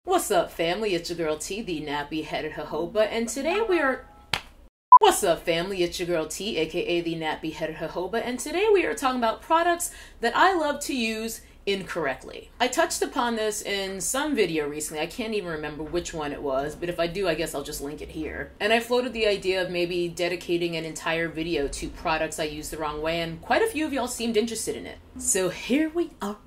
What's up, family? It's your girl T, the nappy-headed jojoba, and today we are... What's up, family? It's your girl T, aka the nappy-headed jojoba, and today we are talking about products that I love to use incorrectly. I touched upon this in some video recently. I can't even remember which one it was, but if I do, I guess I'll just link it here. And I floated the idea of maybe dedicating an entire video to products I used the wrong way, and quite a few of y'all seemed interested in it. So here we are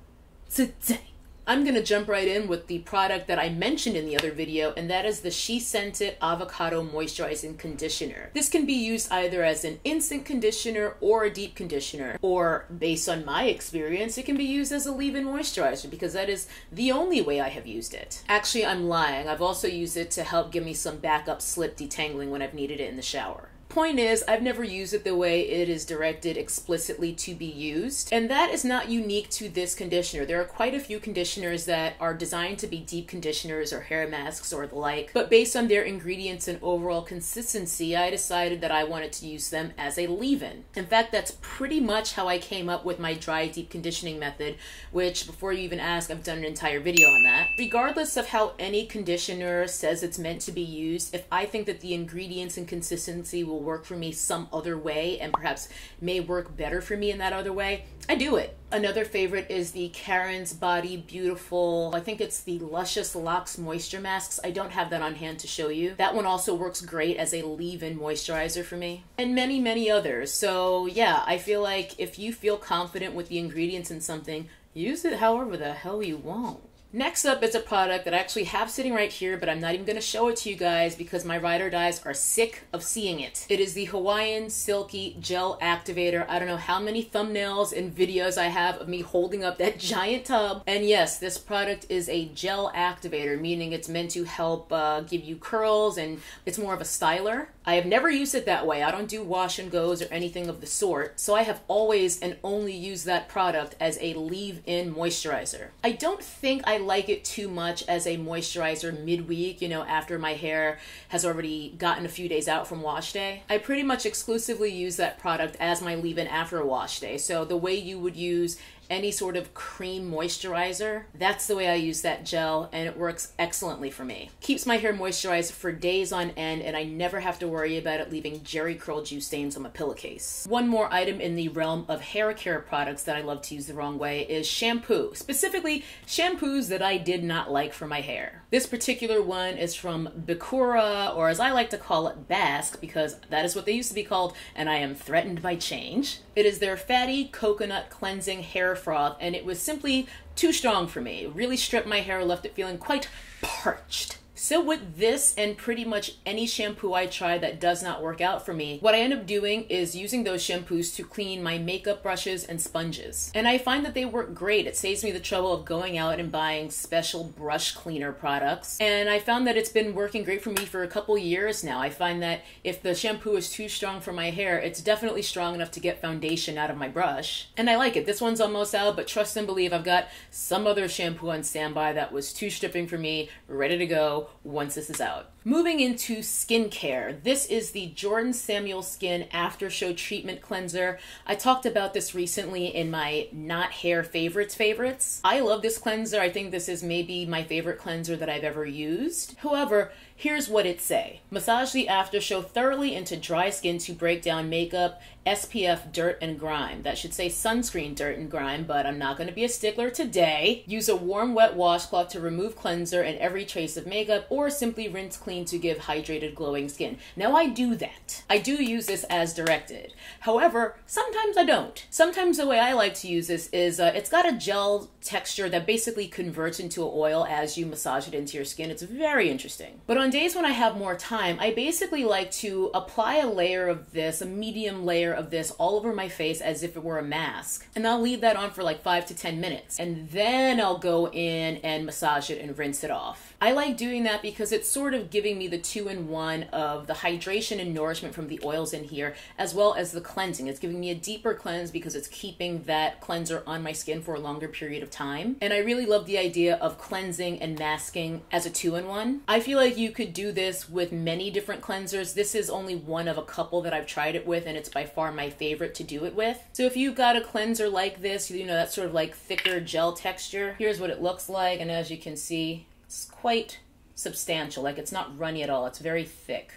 today. I'm gonna jump right in with the product that I mentioned in the other video, and that is the She Scented Avocado Moisturizing Conditioner. This can be used either as an instant conditioner or a deep conditioner, or based on my experience, it can be used as a leave-in moisturizer because that is the only way I have used it. Actually, I'm lying. I've also used it to help give me some backup slip detangling when I've needed it in the shower. Point is, I've never used it the way it is directed explicitly to be used, and that is not unique to this conditioner. There are quite a few conditioners that are designed to be deep conditioners or hair masks or the like, but based on their ingredients and overall consistency, I decided that I wanted to use them as a leave-in. In fact, that's pretty much how I came up with my dry deep conditioning method, which, before you even ask, I've done an entire video on that. Regardless of how any conditioner says it's meant to be used, if I think that the ingredients and consistency will work for me some other way and perhaps may work better for me in that other way, I do it. Another favorite is the Karen's Body Beautiful, I think it's the Luscious Locks Moisture Masks. I don't have that on hand to show you. That one also works great as a leave-in moisturizer for me. And many, many others. So yeah, I feel like if you feel confident with the ingredients in something, use it however the hell you want. Next up is a product that I actually have sitting right here, but I'm not even going to show it to you guys because my ride or dies are sick of seeing it. It is the Hawaiian Silky Gel Activator. I don't know how many thumbnails and videos I have of me holding up that giant tub. And yes, this product is a gel activator, meaning it's meant to help give you curls, and it's more of a styler. I have never used it that way. I don't do wash and goes or anything of the sort. So I have always and only used that product as a leave-in moisturizer. I don't think I like it too much as a moisturizer midweek, you know, after my hair has already gotten a few days out from wash day. I pretty much exclusively use that product as my leave-in after a wash day. So the way you would use any sort of cream moisturizer, that's the way I use that gel, and it works excellently for me. Keeps my hair moisturized for days on end, and I never have to worry about it leaving Jerry curl juice stains on my pillowcase. One more item in the realm of hair care products that I love to use the wrong way is shampoo. Specifically, shampoos that I did not like for my hair. This particular one is from Bakura, or as I like to call it, Basque, because that is what they used to be called, and I am threatened by change. It is their Fatty Coconut Cleansing Hair Froth, and it was simply too strong for me. It really stripped my hair, left it feeling quite parched. So with this and pretty much any shampoo I try that does not work out for me, what I end up doing is using those shampoos to clean my makeup brushes and sponges. And I find that they work great. It saves me the trouble of going out and buying special brush cleaner products. And I found that it's been working great for me for a couple years now. I find that if the shampoo is too strong for my hair, it's definitely strong enough to get foundation out of my brush. And I like it. This one's almost out, but trust and believe I've got some other shampoo on standby that was too stripping for me, ready to go once this is out. Moving into skincare, this is the Jordan Samuel Skin After Show Treatment Cleanser. I talked about this recently in my not hair favorites. I love this cleanser. I think this is maybe my favorite cleanser that I've ever used. However, here's what it say. Massage the aftershow thoroughly into dry skin to break down makeup, SPF, dirt, and grime. That should say sunscreen, dirt, and grime, but I'm not going to be a stickler today. Use a warm, wet washcloth to remove cleanser and every trace of makeup, or simply rinse clean to give hydrated, glowing skin. Now, I do that. I do use this as directed. However, sometimes I don't. Sometimes the way I like to use this is it's got a gel texture that basically converts into an oil as you massage it into your skin. It's very interesting. But on days when I have more time, I basically like to apply a layer of this, a medium layer of this all over my face as if it were a mask. And I'll leave that on for like 5 to 10 minutes. And then I'll go in and massage it and rinse it off. I like doing that because it's sort of giving me the 2-in-1 of the hydration and nourishment from the oils in here, as well as the cleansing. It's giving me a deeper cleanse because it's keeping that cleanser on my skin for a longer period of time. And I really love the idea of cleansing and masking as a 2-in-1. I feel like you could do this with many different cleansers. This is only one of a couple that I've tried it with, and it's by far my favorite to do it with. So if you've got a cleanser like this, you know, that sort of like thicker gel texture, here's what it looks like. And as you can see, It's quite substantial, like it's not runny at all. It's very thick.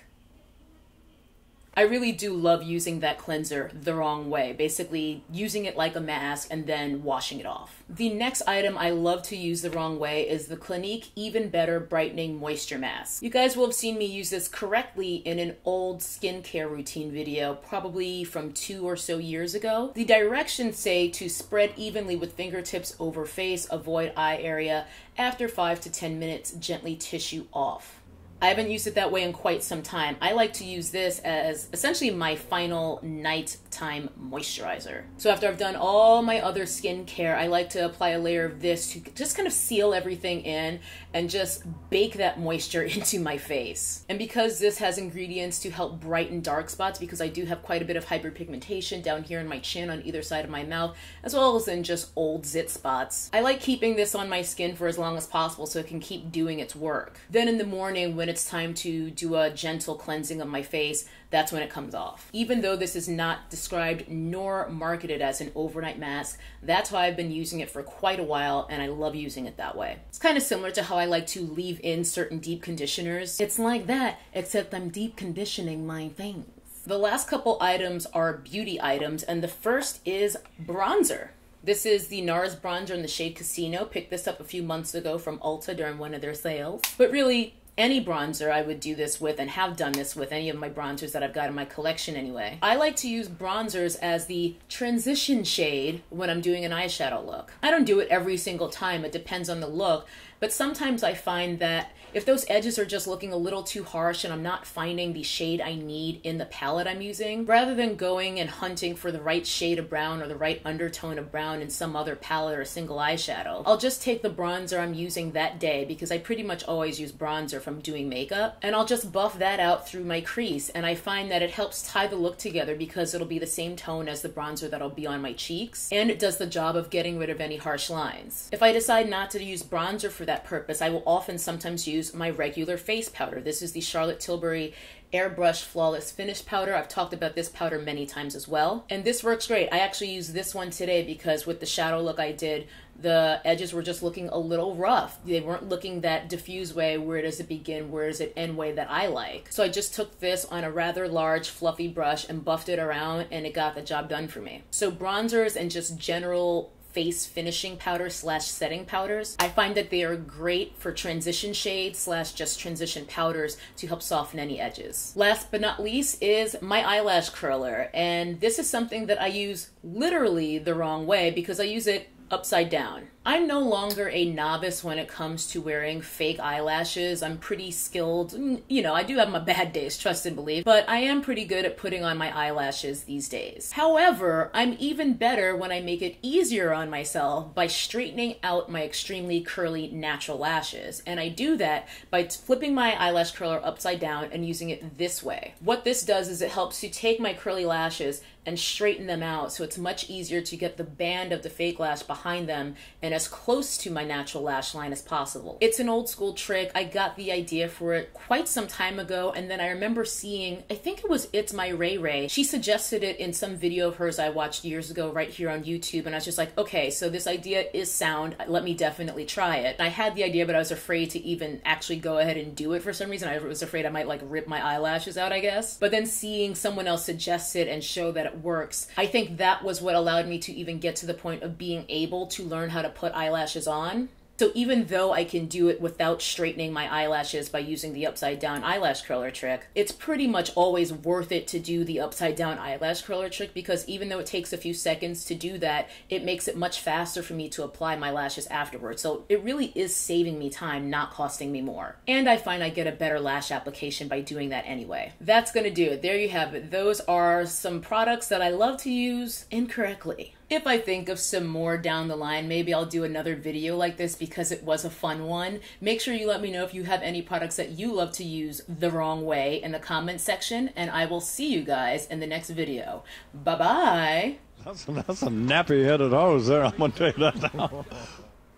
I really do love using that cleanser the wrong way, basically using it like a mask and then washing it off. The next item I love to use the wrong way is the Clinique Even Better Brightening Moisture Mask. You guys will have seen me use this correctly in an old skincare routine video, probably from 2 or so years ago. The directions say to spread evenly with fingertips over face, avoid eye area, after 5 to 10 minutes, gently tissue off. I haven't used it that way in quite some time. I like to use this as essentially my final nighttime moisturizer. So after I've done all my other skincare, I like to apply a layer of this to just kind of seal everything in and just bake that moisture into my face. And because this has ingredients to help brighten dark spots, because I do have quite a bit of hyperpigmentation down here in my chin on either side of my mouth, as well as in just old zit spots, I like keeping this on my skin for as long as possible so it can keep doing its work. Then in the morning, when it's time to do a gentle cleansing of my face, that's when it comes off. Even though this is not described nor marketed as an overnight mask, that's why I've been using it for quite a while, and I love using it that way. It's kind of similar to how I like to leave in certain deep conditioners. It's like that, except I'm deep conditioning my face. The last couple items are beauty items, and the first is bronzer. This is the NARS Bronzer in the shade Casino. Picked this up a few months ago from Ulta during one of their sales. But really, any bronzer I would do this with, and have done this with any of my bronzers that I've got in my collection anyway. I like to use bronzers as the transition shade when I'm doing an eyeshadow look. I don't do it every single time, it depends on the look, but sometimes I find that if those edges are just looking a little too harsh and I'm not finding the shade I need in the palette I'm using, rather than going and hunting for the right shade of brown or the right undertone of brown in some other palette or a single eyeshadow, I'll just take the bronzer I'm using that day, because I pretty much always use bronzer from doing makeup, and I'll just buff that out through my crease, and I find that it helps tie the look together because it'll be the same tone as the bronzer that'll be on my cheeks, and it does the job of getting rid of any harsh lines. If I decide not to use bronzer for that purpose, I will often sometimes use my regular face powder. This is the Charlotte Tilbury Airbrush Flawless Finish Powder. I've talked about this powder many times as well, and this works great. I actually used this one today because with the shadow look I did, the edges were just looking a little rough. They weren't looking that diffuse way, where does it begin, where does it end way that I like. So I just took this on a rather large fluffy brush and buffed it around, and it got the job done for me. So bronzers and just general face finishing powder slash setting powders, I find that they are great for transition shades slash just transition powders to help soften any edges. Last but not least is my eyelash curler, and this is something that I use literally the wrong way because I use it upside down. I'm no longer a novice when it comes to wearing fake eyelashes. I'm pretty skilled. You know, I do have my bad days, trust and believe, but I am pretty good at putting on my eyelashes these days. However, I'm even better when I make it easier on myself by straightening out my extremely curly natural lashes. And I do that by flipping my eyelash curler upside down and using it this way. What this does is it helps to take my curly lashes and straighten them out, so it's much easier to get the band of the fake lash behind them and as close to my natural lash line as possible. It's an old school trick. I got the idea for it quite some time ago, and then I remember seeing, I think it was It's My Ray Ray. She suggested it in some video of hers I watched years ago right here on YouTube, and I was just like, okay, so this idea is sound. Let me definitely try it. I had the idea, but I was afraid to even actually go ahead and do it for some reason. I was afraid I might like rip my eyelashes out, I guess. But then seeing someone else suggest it and show that it works, I think that was what allowed me to even get to the point of being able to learn how to put eyelashes on. So even though I can do it without straightening my eyelashes by using the upside down eyelash curler trick, it's pretty much always worth it to do the upside down eyelash curler trick, because even though it takes a few seconds to do that, it makes it much faster for me to apply my lashes afterwards. So it really is saving me time, not costing me more. And I find I get a better lash application by doing that anyway. That's gonna do it. There you have it. Those are some products that I love to use incorrectly. If I think of some more down the line, maybe I'll do another video like this because it was a fun one. Make sure you let me know if you have any products that you love to use the wrong way in the comment section, and I will see you guys in the next video. Bye-bye. That's a nappy-headed hose there, I'm going to tell you that now.